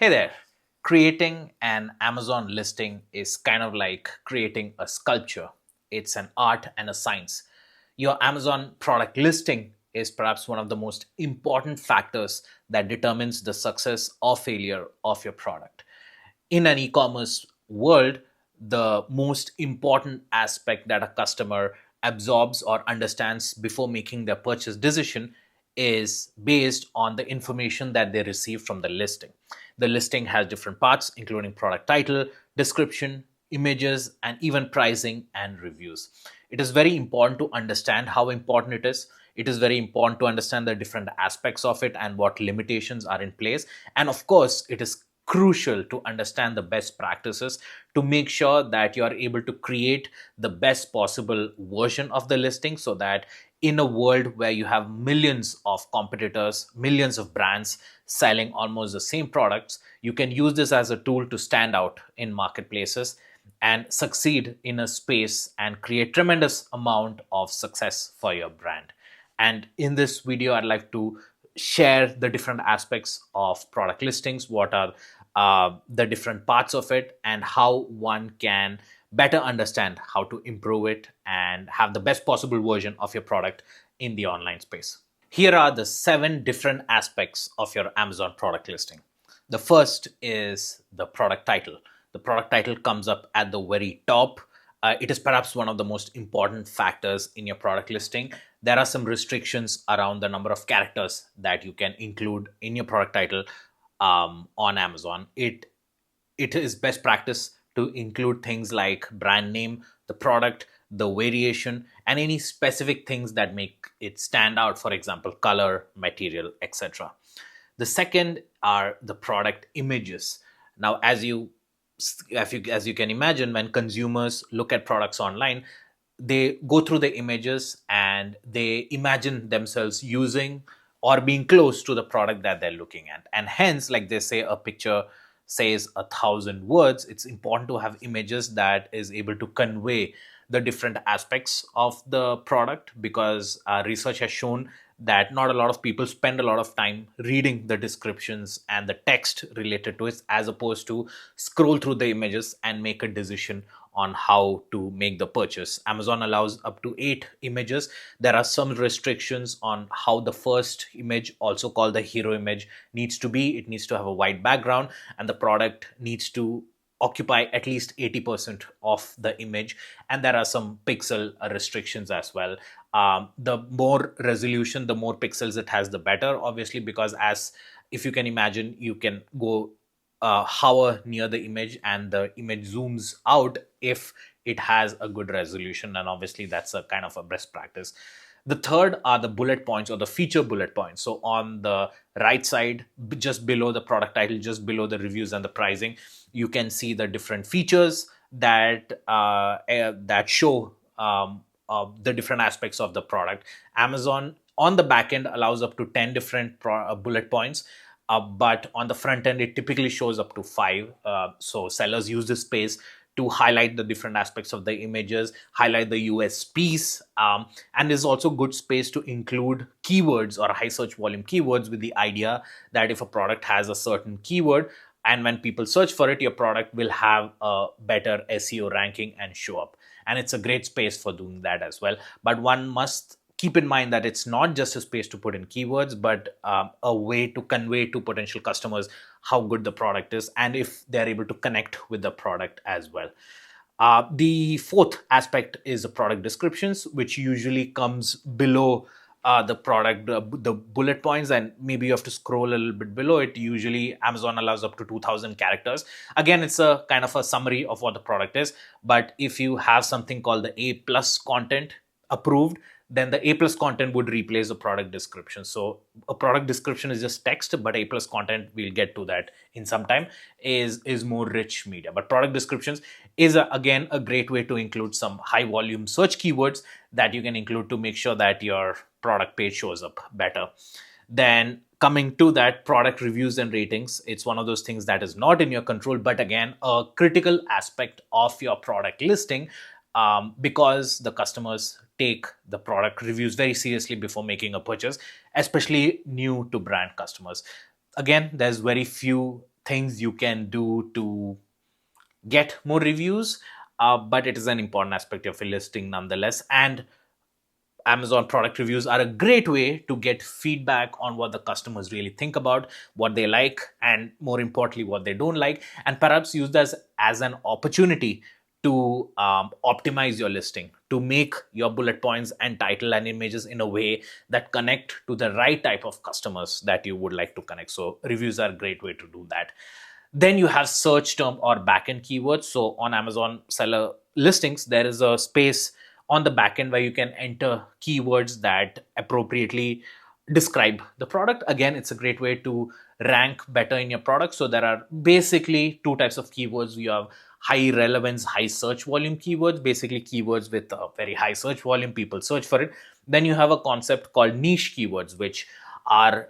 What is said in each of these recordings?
Hey there. Creating an Amazon listing is kind of like creating a sculpture. It's an art and a science. Your Amazon product listing is perhaps one of the most important factors that determines the success or failure of your product. In an e-commerce world, the most important aspect that a customer absorbs or understands before making their purchase decision is based on the information that they receive from the listing. The listing has different parts, including product title, description, images, and even pricing and reviews. It is very important to understand how important it is. It is very important to understand the different aspects of it and what limitations are in place. And of course, it is crucial to understand the best practices to make sure that you are able to create the best possible version of the listing, so that in a world where you have millions of competitors, millions of brands selling almost the same products, you can use this as a tool to stand out in marketplaces and succeed in a space and create tremendous amount of success for your brand. And in this video, I'd like to share the different aspects of product listings, what are the different parts of it, and how one can better understand how to improve it and have the best possible version of your product in the online space. Here are the 7 different aspects of your Amazon product listing. The first is the product title. The product title comes up at the very top. It is perhaps one of the most important factors in your product listing. There are some restrictions around the number of characters that you can include in your product title on Amazon. It is best practice to include things like brand name, the product, the variation, and any specific things that make it stand out, for example, color, material, etc. The second are the product images. Now, as you can imagine, when consumers look at products online, they go through the images and they imagine themselves using or being close to the product that they're looking at. And hence, like they say, a picture says 1,000 words. It's important to have images that is able to convey the different aspects of the product, because research has shown that not a lot of people spend a lot of time reading the descriptions and the text related to it, as opposed to scroll through the images and make a decision on how to make the purchase. Amazon allows up to 8 images. There are some restrictions on how the first image, also called the hero image, needs to be. It needs to have a white background, and the product needs to occupy at least 80% of the image. And there are some pixel restrictions as well. The more resolution, the more pixels it has, the better, obviously, because as if you can imagine, you can go hover near the image and the image zooms out if it has a good resolution, and obviously that's a kind of a best practice. The third are the bullet points or the feature bullet points. So on the right side, just below the product title, just below the reviews and the pricing, you can see the different features that show the different aspects of the product. Amazon on the back end allows up to 10 different bullet points, but on the front end, it typically shows up to 5. So sellers use this space to highlight the different aspects of the images, highlight the USPs, and there's also good space to include keywords or high search volume keywords, with the idea that if a product has a certain keyword, and when people search for it, your product will have a better SEO ranking and show up. And it's a great space for doing that as well. But one must keep in mind that it's not just a space to put in keywords, but a way to convey to potential customers how good the product is and if they're able to connect with the product as well. The fourth aspect is the product descriptions, which usually comes below the product, the bullet points, and maybe you have to scroll a little bit below it. Usually Amazon allows up to 2,000 characters. Again, it's a kind of a summary of what the product is. But if you have something called the A plus content approved, then the A plus content would replace the product description. So a product description is just text, but A plus content, we'll get to that in some time, is more rich media. But product descriptions is again a great way to include some high volume search keywords that you can include to make sure that your product page shows up better. Then coming to that, product reviews and ratings, it's one of those things that is not in your control, but again, a critical aspect of your product listing, because the customers take the product reviews very seriously before making a purchase, especially new to brand customers. Again, there's very few things you can do to get more reviews, but it is an important aspect of a listing nonetheless. And Amazon product reviews are a great way to get feedback on what the customers really think about, what they like, and more importantly, what they don't like, and perhaps use this as an opportunity to optimize your listing, to make your bullet points and title and images in a way that connect to the right type of customers that you would like to connect. So, reviews are a great way to do that. Then you have search term or backend keywords. So on Amazon seller listings, there is a space on the backend where you can enter keywords that appropriately describe the product. Again, it's a great way to rank better in your product. So there are basically two types of keywords. You have high relevance, high search volume keywords, basically keywords with a very high search volume, people search for it. Then you have a concept called niche keywords, which are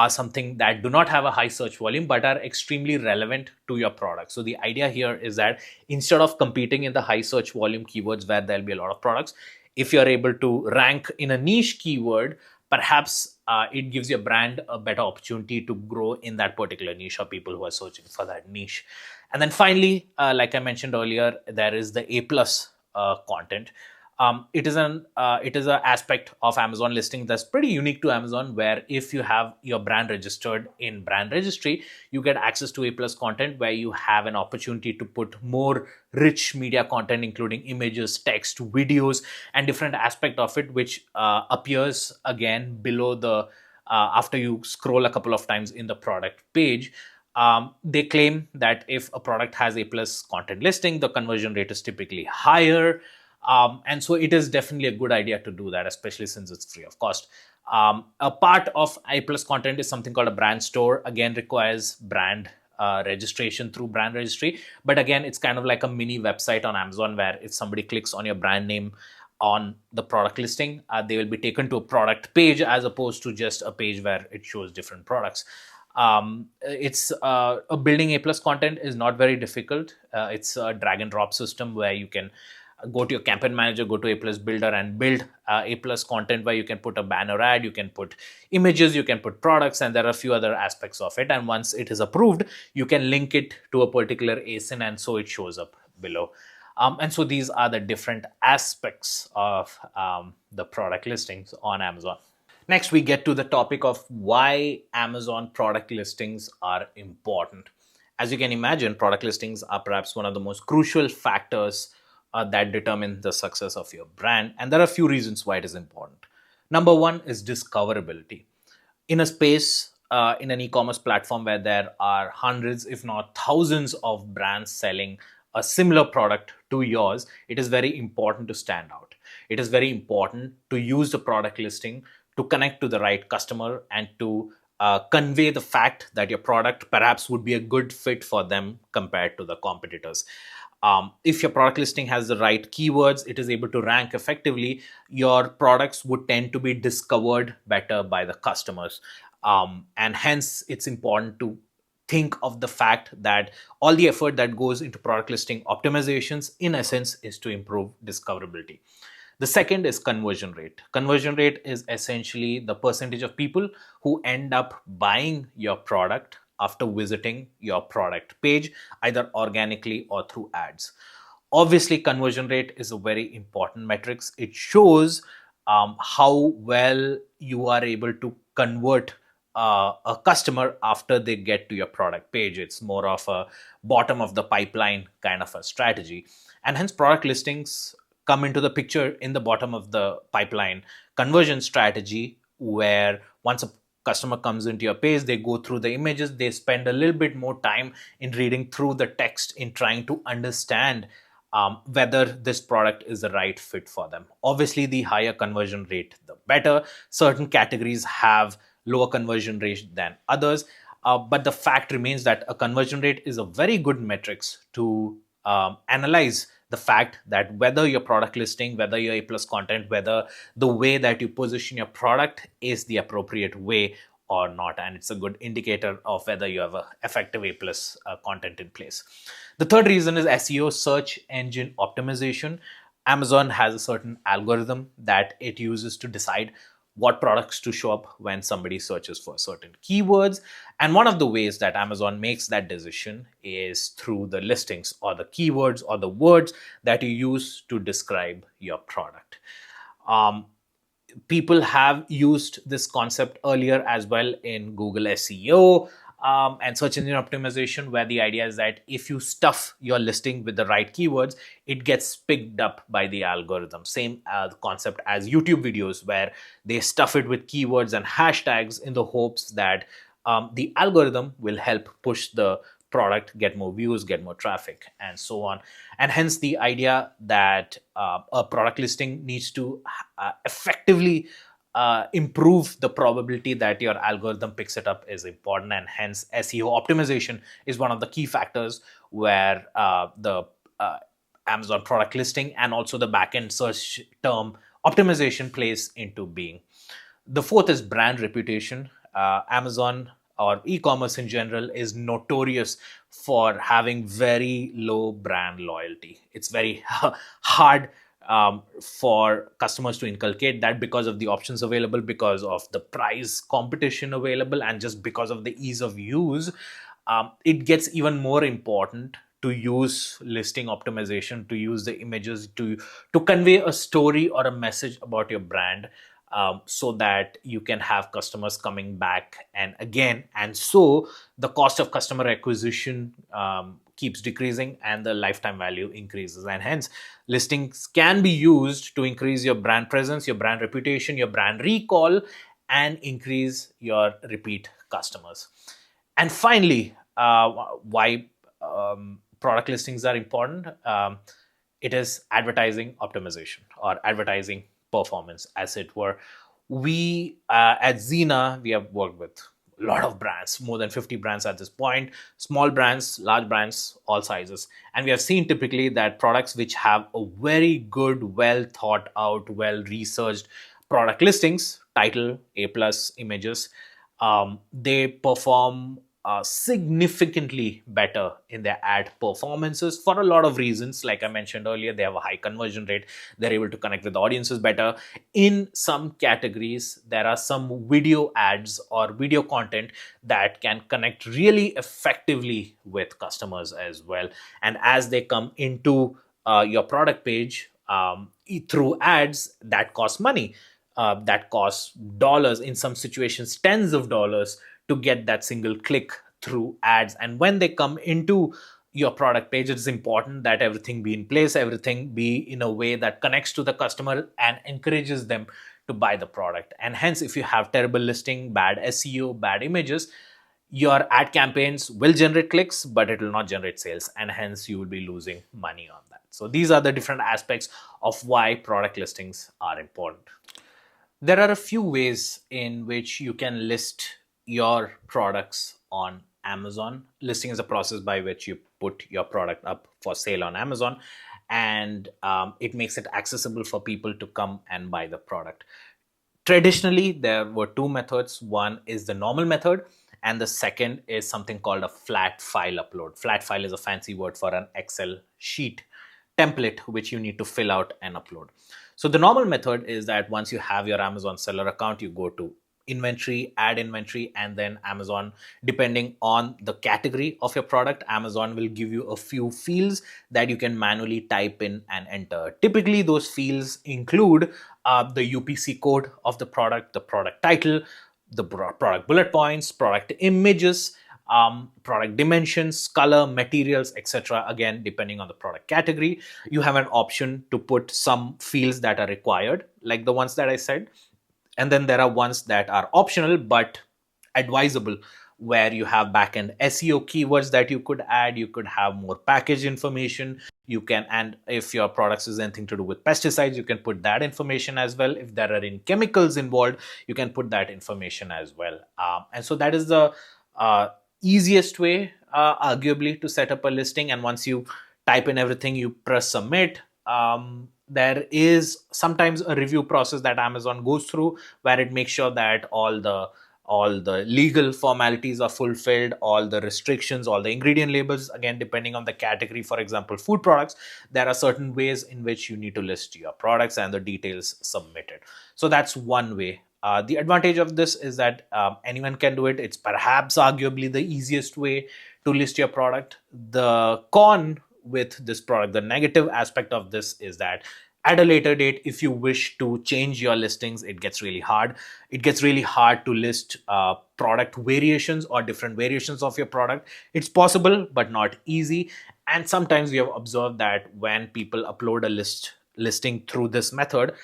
something that do not have a high search volume but are extremely relevant to your product. So the idea here is that instead of competing in the high search volume keywords where there'll be a lot of products, if you're able to rank in a niche keyword, perhaps it gives your brand a better opportunity to grow in that particular niche of people who are searching for that niche. And then finally, like I mentioned earlier, there is the A plus content. It is an aspect of Amazon listing that's pretty unique to Amazon, where if you have your brand registered in brand registry, you get access to A plus content, where you have an opportunity to put more rich media content, including images, text, videos, and different aspect of it, which appears again below the after you scroll a couple of times in the product page. They claim that if a product has A plus content listing, the conversion rate is typically higher. And so it is definitely a good idea to do that, especially since it's free of cost. A part of A plus content is something called a brand store. Again, requires brand registration through brand registry. But again, it's kind of like a mini website on Amazon, where if somebody clicks on your brand name on the product listing, they will be taken to a product page as opposed to just a page where it shows different products. It's a building A plus content is not very difficult. It's a drag and drop system where you can go to your campaign manager, go to A plus builder and build A plus content, where you can put a banner ad, you can put images, you can put products, and there are a few other aspects of it. And once it is approved, you can link it to a particular ASIN, and so it shows up below. And so these are the different aspects of the product listings on Amazon. Next, we get to the topic of why Amazon product listings are important. As you can imagine, product listings are perhaps one of the most crucial factors that determine the success of your brand. And there are a few reasons why it is important. Number one is discoverability. In a space, in an e-commerce platform where there are hundreds, if not thousands of brands selling a similar product to yours, it is very important to stand out. It is very important to use the product listing to connect to the right customer and to convey the fact that your product perhaps would be a good fit for them compared to the competitors. If your product listing has the right keywords, it is able to rank effectively, your products would tend to be discovered better by the customers. And hence, it's important to think of the fact that all the effort that goes into product listing optimizations, in essence, is to improve discoverability. The second is conversion rate. Conversion rate is essentially the percentage of people who end up buying your product after visiting your product page, either organically or through ads. Obviously, conversion rate is a very important metric. It shows how well you are able to convert a customer after they get to your product page. It's more of a bottom of the pipeline kind of a strategy. And hence, product listings come into the picture in the bottom of the pipeline conversion strategy, where once a customer comes into your page, they go through the images, they spend a little bit more time in reading through the text, in trying to understand whether this product is the right fit for them. Obviously, the higher conversion rate, the better. Certain categories have lower conversion rate than others, but the fact remains that a conversion rate is a very good metrics to analyze the fact that whether your product listing, whether your A plus content, whether the way that you position your product is the appropriate way or not. And it's a good indicator of whether you have an effective A plus content in place. The third reason is SEO, search engine optimization. Amazon has a certain algorithm that it uses to decide what products to show up when somebody searches for certain keywords. And one of the ways that Amazon makes that decision is through the listings or the keywords or the words that you use to describe your product. Um, People have used this concept earlier as well in Google SEO and search engine optimization, where the idea is that if you stuff your listing with the right keywords, it gets picked up by the algorithm. Same concept as YouTube videos, where they stuff it with keywords and hashtags in the hopes that the algorithm will help push the product, get more views, get more traffic, and so on. And hence the idea that a product listing needs to effectively improve the probability that your algorithm picks it up is important. And hence SEO optimization is one of the key factors where the Amazon product listing and also the backend search term optimization plays into being. The fourth is brand reputation. Amazon or e-commerce in general is notorious for having very low brand loyalty. It's very hard for customers to inculcate that because of the options available, because of the price competition available, and just because of the ease of use. It gets even more important to use listing optimization, to use the images to convey a story or a message about your brand, so that you can have customers coming back and again. And so the cost of customer acquisition keeps decreasing and the lifetime value increases. And hence, listings can be used to increase your brand presence, your brand reputation, your brand recall, and increase your repeat customers. And finally, why product listings are important. It is advertising optimization or advertising performance, as it were. We at Xena, we have worked with a lot of brands, more than 50 brands at this point, small brands, large brands, all sizes. And we have seen typically that products which have a very good, well thought out, well researched product listings, title, A plus images, they perform significantly better in their ad performances for a lot of reasons. Like I mentioned earlier, they have a high conversion rate, they're able to connect with audiences better. In some categories, there are some video ads or video content that can connect really effectively with customers as well. And as they come into your product page through ads, that cost money. That costs dollars, in some situations tens of dollars, to get that single click through ads. And when they come into your product page, it's important that everything be in place, everything be in a way that connects to the customer and encourages them to buy the product. And hence, if you have terrible listing, bad SEO, bad images, your ad campaigns will generate clicks, but it will not generate sales, and hence you will be losing money on that. So these are the different aspects of why product listings are important. There are a few ways in which you can list your products on Amazon. Listing is a process by which you put your product up for sale on Amazon, and it makes it accessible for people to come and buy the product. Traditionally, there were two methods. One is the normal method, and the second is something called a flat file upload. Flat file is a fancy word for an Excel sheet template which you need to fill out and upload. So the normal method is that once you have your Amazon seller account, you go to inventory, add inventory, and then Amazon, depending on the category of your product, Amazon will give you a few fields that you can manually type in and enter. Typically, those fields include the UPC code of the product title, the product bullet points, product images, product dimensions, color, materials, etc. Again, depending on the product category, you have an option to put some fields that are required, like the ones that I said. And then there are ones that are optional but advisable, where you have backend SEO keywords that you could add. You could have more package information. You can, and if your products is anything to do with pesticides, you can put that information as well. If there are any chemicals involved, you can put that information as well. And so that is the easiest way, arguably, to set up a listing. And once you type in everything, you press submit. There is sometimes a review process that Amazon goes through, where it makes sure that all the legal formalities are fulfilled, all the restrictions, all the ingredient labels. Again, depending on the category, for example, food products, there are certain ways in which you need to list your products and the details submitted. So that's one way. The advantage of this is that anyone can do it. It's perhaps arguably the easiest way to list your product. The con with this product, the negative aspect of this is that at a later date, if you wish to change your listings, it gets really hard. It gets really hard to list product variations or different variations of your product. It's possible, but not easy. And sometimes we have observed that when people upload a listing through this method,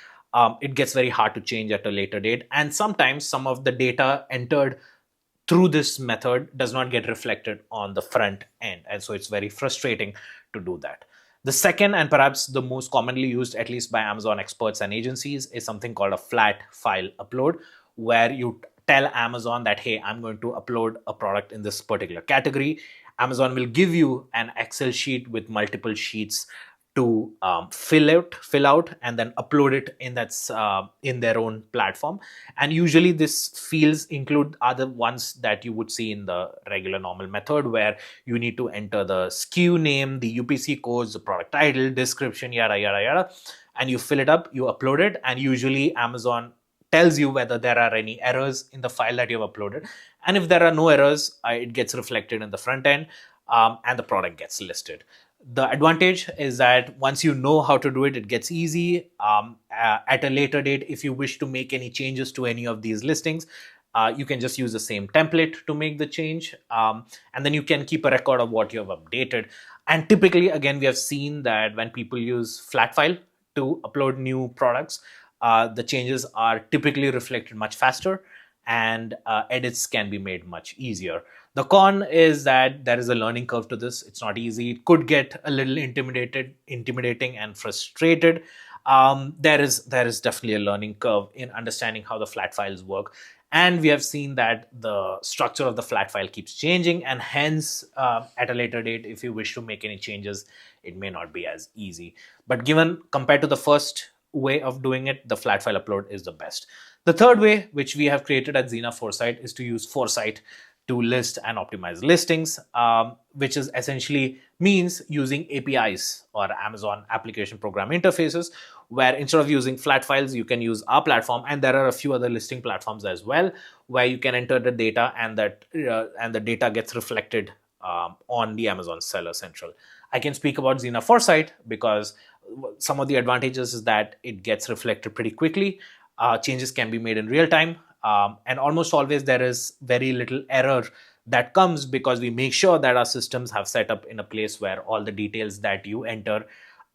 it gets very hard to change at a later date. And sometimes some of the data entered through this method does not get reflected on the front end. And so it's very frustrating to do that. The second, and perhaps the most commonly used, at least by Amazon experts and agencies, is something called a flat file upload, where you tell Amazon that, hey, I'm going to upload a product in this particular category. Amazon will give you an Excel sheet with multiple sheets to fill out and then upload it in their own platform. And usually this fields include other ones that you would see in the regular normal method, where you need to enter the SKU name, the UPC codes, the product title, description, yada yada yada, and you fill it up, you upload it, and usually Amazon tells you whether there are any errors in the file that you've uploaded. And if there are no errors, it gets reflected in the front end, and the product gets listed. The advantage is that once you know how to do it, it gets easy. At a later date, if you wish to make any changes to any of these listings, you can just use the same template to make the change. And then you can keep a record of what you have updated. And typically, again, we have seen that when people use Flatfile to upload new products, the changes are typically reflected much faster, and edits can be made much easier. The con is that there is a learning curve to this. It's not easy. It could get a little intimidating and frustrated. There is definitely a learning curve in understanding how the flat files work. And we have seen that the structure of the flat file keeps changing, and hence at a later date, if you wish to make any changes, it may not be as easy. But given compared to the first way of doing it, the flat file upload is the best. The third way, which we have created at Xena Foresight, is to use Foresight to list and optimize listings, which is essentially means using APIs or Amazon Application Program Interfaces, where instead of using flat files, you can use our platform. And there are a few other listing platforms as well, where you can enter the data, and the data gets reflected on the Amazon Seller Central. I can speak about Xena Foresight because some of the advantages is that it gets reflected pretty quickly. Changes can be made in real time. And almost always there is very little error that comes because we make sure that our systems have set up in a place where all the details that you enter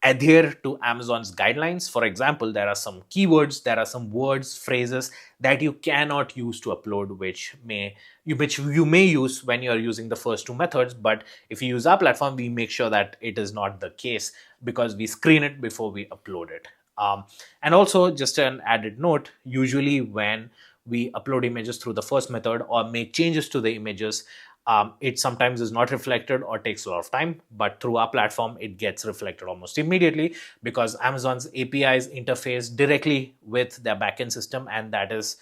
adhere to Amazon's guidelines. For example, there are some keywords, there are some words, phrases that you cannot use to upload, which you may use when you're using the first two methods. But if you use our platform, we make sure that it is not the case because we screen it before we upload it. And also, just an added note, usually when we upload images through the first method or make changes to the images, it sometimes is not reflected or takes a lot of time. But through our platform, it gets reflected almost immediately because Amazon's APIs interface directly with their backend system, and that is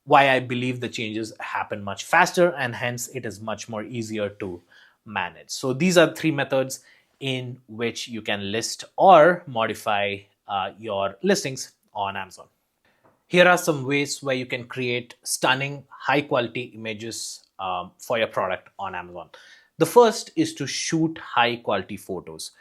why I believe the changes happen much faster, and hence it is much more easier to manage. So these are three methods in which you can list or modify your listings on Amazon. Here are some ways where you can create stunning, high quality images for your product on Amazon. The first is to shoot high quality photos.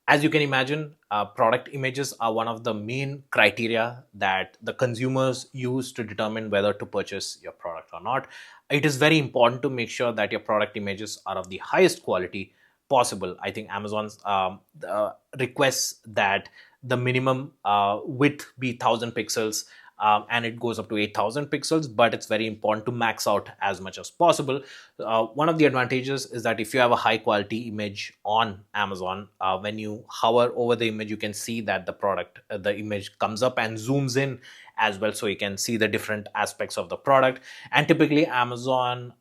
As you can imagine, product images are one of the main criteria that the consumers use to determine whether to purchase your product or not. It is very important to make sure that your product images are of the highest quality possible. I think Amazon's requests that the minimum width be 1000 pixels, and it goes up to 8000 pixels, but it's very important to max out as much as possible. One of the advantages is that if you have a high quality image on Amazon, when you hover over the image, you can see that the image comes up and zooms in as well, so you can see the different aspects of the product. And typically Amazon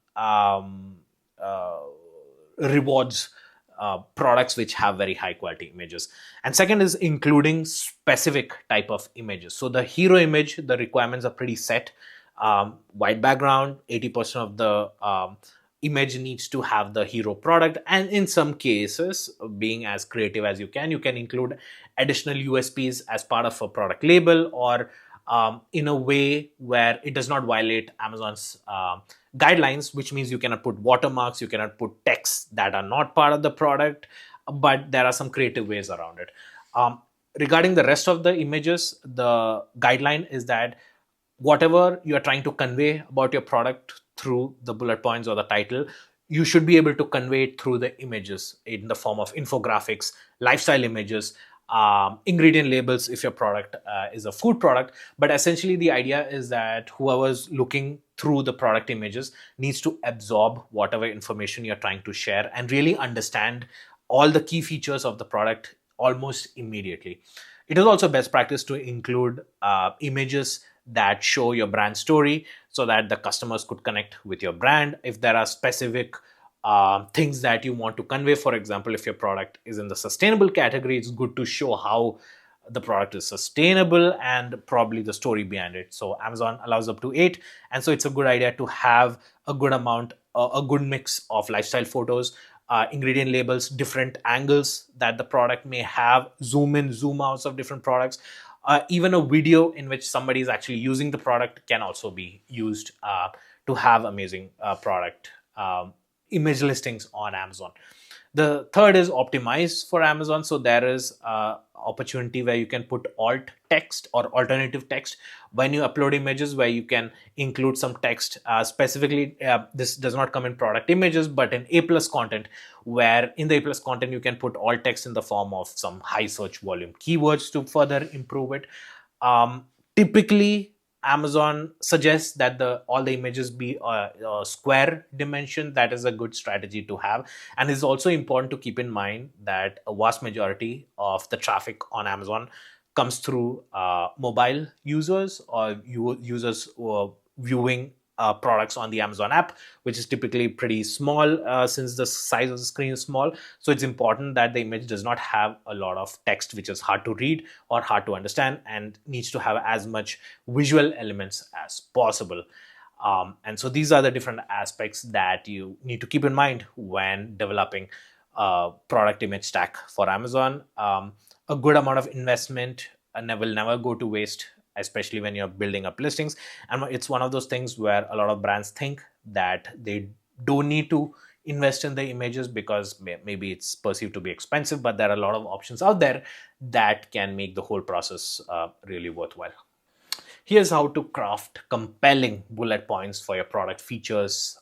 rewards products which have very high quality images. And second is including specific type of images. So the hero image, the requirements are pretty set. White background, 80% of the image needs to have the hero product. And in some cases, being as creative as you can include additional USPs as part of a product label, or in a way where it does not violate Amazon's guidelines, which means you cannot put watermarks, you cannot put texts that are not part of the product, but there are some creative ways around it. Regarding the rest of the images, the guideline is that whatever you are trying to convey about your product through the bullet points or the title, you should be able to convey it through the images in the form of infographics, lifestyle images, ingredient labels if your product is a food product. But essentially, the idea is that whoever's looking through the product images needs to absorb whatever information you're trying to share and really understand all the key features of the product almost immediately. It is also best practice to include images that show your brand story so that the customers could connect with your brand. If there are specific things that you want to convey, for example, if your product is in the sustainable category, it's good to show how the product is sustainable and probably the story behind it. So Amazon allows up to 8, and so it's a good idea to have a good amount, a good mix of lifestyle photos, ingredient labels, different angles that the product may have, zoom in, zoom outs of different products. Even a video in which somebody is actually using the product can also be used to have amazing product image listings on Amazon. The third is optimized for Amazon. So there is opportunity where you can put alt text or alternative text when you upload images, where you can include some text. Specifically, this does not come in product images, but in A+ content, where in the A+ content you can put alt text in the form of some high search volume keywords to further improve it. Typically, Amazon suggests that all the images be a square dimension. That is a good strategy to have, and it's also important to keep in mind that a vast majority of the traffic on Amazon comes through mobile users or users who are viewing products on the Amazon app, which is typically pretty small since the size of the screen is small. So it's important that the image does not have a lot of text which is hard to read or hard to understand, and needs to have as much visual elements as possible. And so these are the different aspects that you need to keep in mind when developing a product image stack for Amazon. A good amount of investment will never go to waste, especially when you're building up listings. And it's one of those things where a lot of brands think that they don't need to invest in the images because maybe it's perceived to be expensive, but there are a lot of options out there that can make the whole process really worthwhile. Here's how to craft compelling bullet points for your product features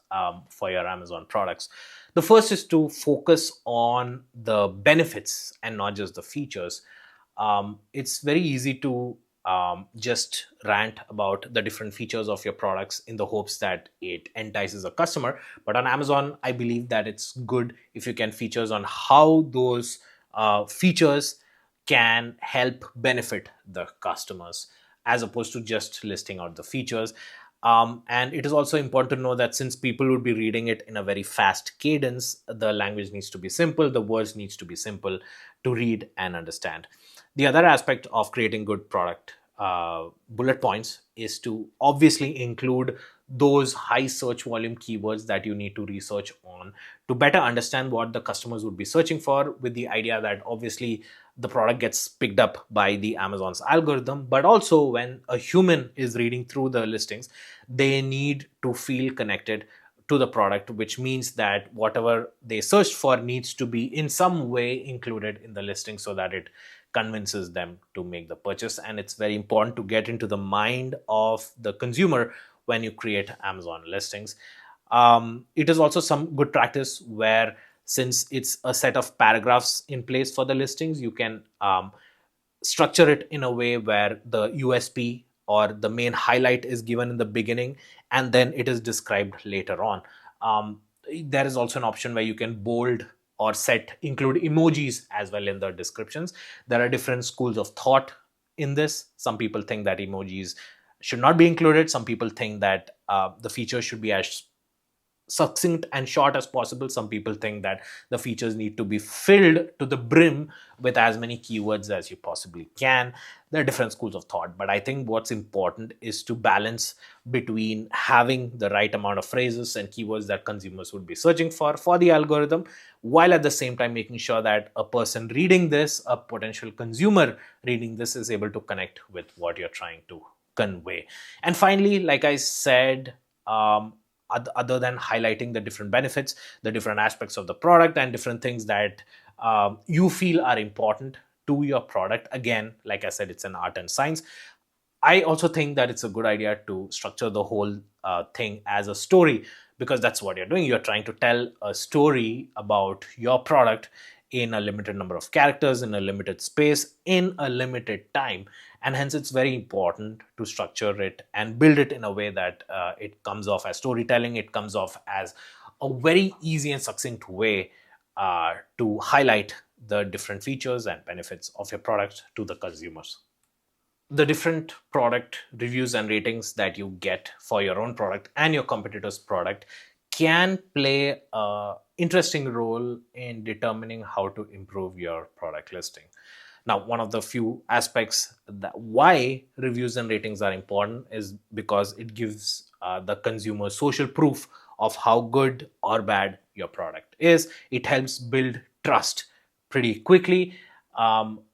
for your Amazon products. The first is to focus on the benefits and not just the features. It's very easy to just rant about the different features of your products in the hopes that it entices a customer. But on Amazon, I believe that it's good if you can features on how those features can help benefit the customers, as opposed to just listing out the features. And it is also important to know that since people would be reading it in a very fast cadence, the language needs to be simple, the words needs to be simple to read and understand. The other aspect of creating good product bullet points is to obviously include those high search volume keywords that you need to research on to better understand what the customers would be searching for, with the idea that obviously the product gets picked up by the Amazon's algorithm, but also when a human is reading through the listings, they need to feel connected to the product, which means that whatever they searched for needs to be in some way included in the listing so that it convinces them to make the purchase. And it's very important to get into the mind of the consumer when you create Amazon listings. It is also some good practice where, since it's a set of paragraphs in place for the listings, you can structure it in a way where the USP or the main highlight is given in the beginning and then it is described later on. There is also an option where you can bold or include emojis as well in the descriptions. There are different schools of thought in this. Some people think that emojis should not be included. Some people think that the features should be as succinct and short as possible. Some people think that the features need to be filled to the brim with as many keywords as you possibly can. There are different schools of thought, but I think what's important is to balance between having the right amount of phrases and keywords that consumers would be searching for the algorithm, while at the same time making sure that a person reading this, a potential consumer reading this, is able to connect with what you're trying to convey. And finally, like I said, other than highlighting the different benefits, the different aspects of the product, and different things that you feel are important to your product, again, like I said, it's an art and science. I also think that it's a good idea to structure the whole thing as a story, because that's what you're doing. You're trying to tell a story about your product in a limited number of characters, in a limited space, in a limited time. And hence, it's very important to structure it and build it in a way that it comes off as storytelling, it comes off as a very easy and succinct way to highlight the different features and benefits of your product to the consumers. The different product reviews and ratings that you get for your own product and your competitor's product can play a interesting role in determining how to improve your product listing. Now, one of the few aspects that why reviews and ratings are important is because it gives the consumer social proof of how good or bad your product is. It helps build trust pretty quickly.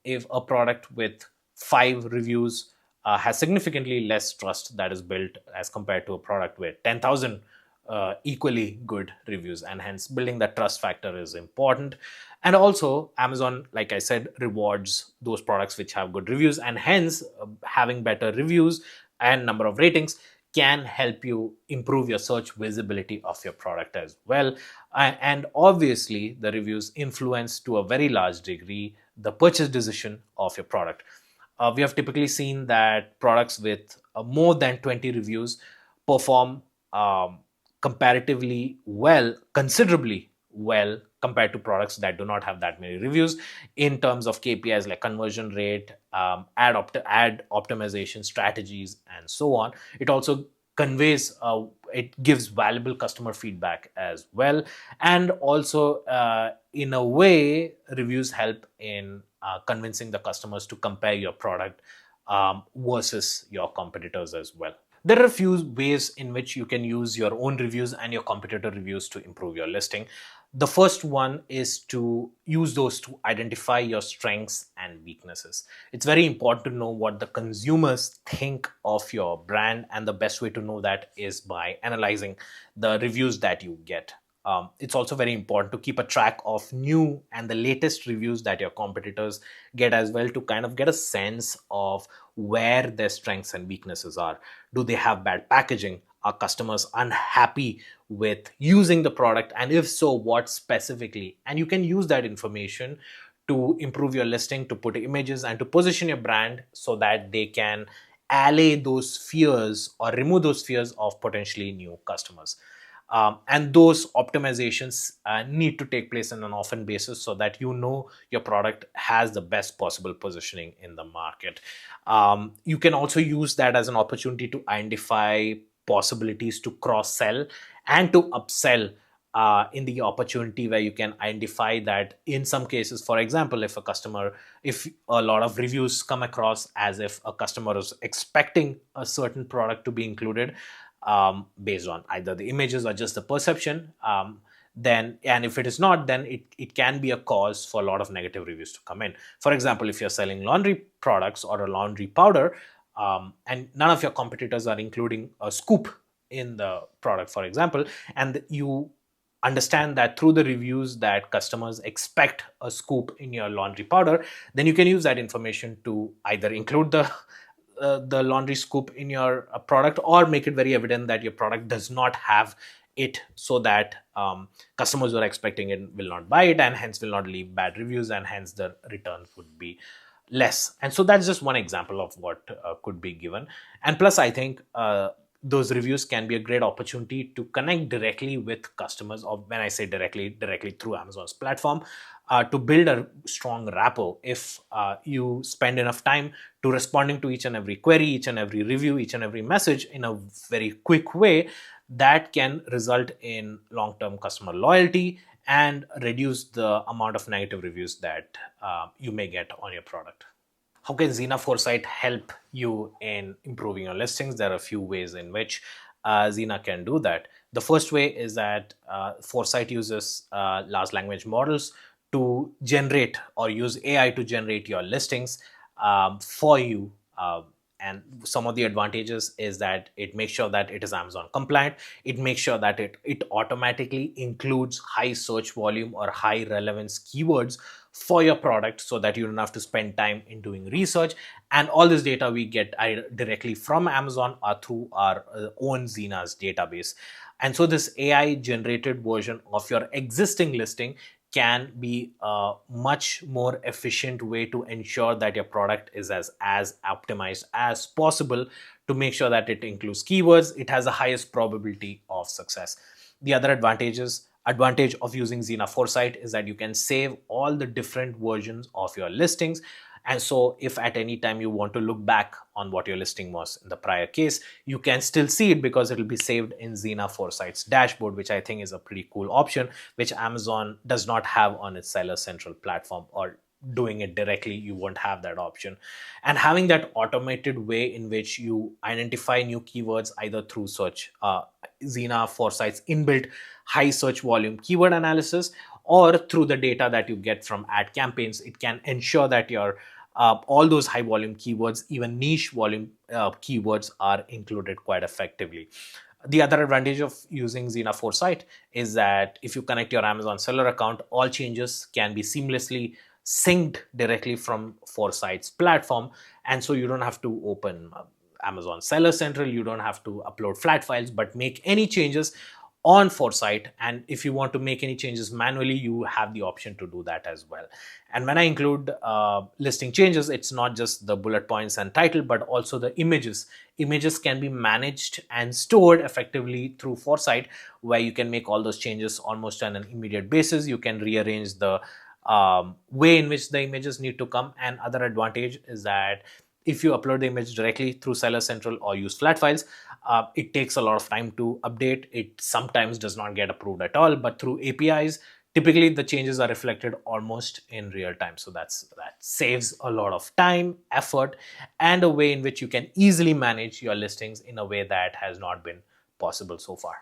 If a product with 5 reviews has significantly less trust that is built as compared to a product with 10,000 equally good reviews, and hence building that trust factor is important. And also, Amazon, like I said, rewards those products which have good reviews, and hence having better reviews and number of ratings can help you improve your search visibility of your product as well. And obviously, the reviews influence to a very large degree the purchase decision of your product. We have typically seen that products with more than 20 reviews perform comparatively well, considerably well, compared to products that do not have that many reviews in terms of KPIs like conversion rate, ad optimization strategies, and so on. It also conveys, it gives valuable customer feedback as well. And also, in a way, reviews help in convincing the customers to compare your product versus your competitors as well. There are a few ways in which you can use your own reviews and your competitor reviews to improve your listing. The first one is to use those to identify your strengths and weaknesses. It's very important to know what the consumers think of your brand, and the best way to know that is by analyzing the reviews that you get. It's also very important to keep a track of new and the latest reviews that your competitors get as well, to kind of get a sense of where their strengths and weaknesses are. Do they have bad packaging? Are customers unhappy with using the product? And if so, what specifically? And you can use that information to improve your listing, to put images, and to position your brand so that they can allay those fears or remove those fears of potentially new customers. And those optimizations need to take place on an often basis so that you know your product has the best possible positioning in the market. You can also use that as an opportunity to identify possibilities to cross-sell and to upsell in the opportunity where you can identify that in some cases, for example, if a lot of reviews come across as if a customer is expecting a certain product to be included, based on either the images or just the perception, then, and if it is not, then it can be a cause for a lot of negative reviews to come in. For example, if you're selling laundry products or a laundry powder, and none of your competitors are including a scoop in the product, for example, and you understand that through the reviews that customers expect a scoop in your laundry powder, then you can use that information to either include the laundry scoop in your product, or make it very evident that your product does not have it, so that customers who are expecting it will not buy it, and hence will not leave bad reviews, and hence the returns would be less. And so that's just one example of what could be given. And plus, I think those reviews can be a great opportunity to connect directly with customers, or when I say directly through Amazon's platform, to build a strong rapport. If you spend enough time to responding to each and every query, each and every review, each and every message in a very quick way, that can result in long-term customer loyalty and reduce the amount of negative reviews that you may get on your product. How can Xena Foresight help you in improving your listings? There are a few ways in which Xena can do that. The first way is that Foresight uses large language models to generate, or use AI to generate your listings for you. And some of the advantages is that it makes sure that it is Amazon compliant. It makes sure that it automatically includes high search volume or high relevance keywords for your product, so that you don't have to spend time in doing research. And all this data we get either directly from Amazon or through our own Zena's database. And so this AI generated version of your existing listing can be a much more efficient way to ensure that your product is as optimized as possible, to make sure that it includes keywords. It has the highest probability of success. The other advantage of using Zena Foresight is that you can save all the different versions of your listings. And so if at any time you want to look back on what your listing was in the prior case, you can still see it, because it will be saved in Zena Foresight's dashboard, which I think is a pretty cool option, which Amazon does not have on its Seller Central platform, or doing it directly, you won't have that option. And having that automated way in which you identify new keywords either through search, Zena Foresight's inbuilt high search volume keyword analysis, or through the data that you get from ad campaigns, it can ensure that your all those high volume keywords, even niche volume keywords, are included quite effectively. The other advantage of using Zena Foresight is that if you connect your Amazon seller account, all changes can be seamlessly synced directly from Foresight's platform. And so you don't have to open Amazon Seller Central, you don't have to upload flat files, but make any changes on Foresight. And if you want to make any changes manually, you have the option to do that as well. And when I include listing changes, it's not just the bullet points and title, but also the images. Images can be managed and stored effectively through Foresight, where you can make all those changes almost on an immediate basis. You can rearrange the way in which the images need to come. And other advantage is that if you upload the image directly through Seller Central or use flat files, it takes a lot of time to update. It sometimes does not get approved at all, but through APIs, typically the changes are reflected almost in real time. So that saves a lot of time, effort, and a way in which you can easily manage your listings in a way that has not been possible so far.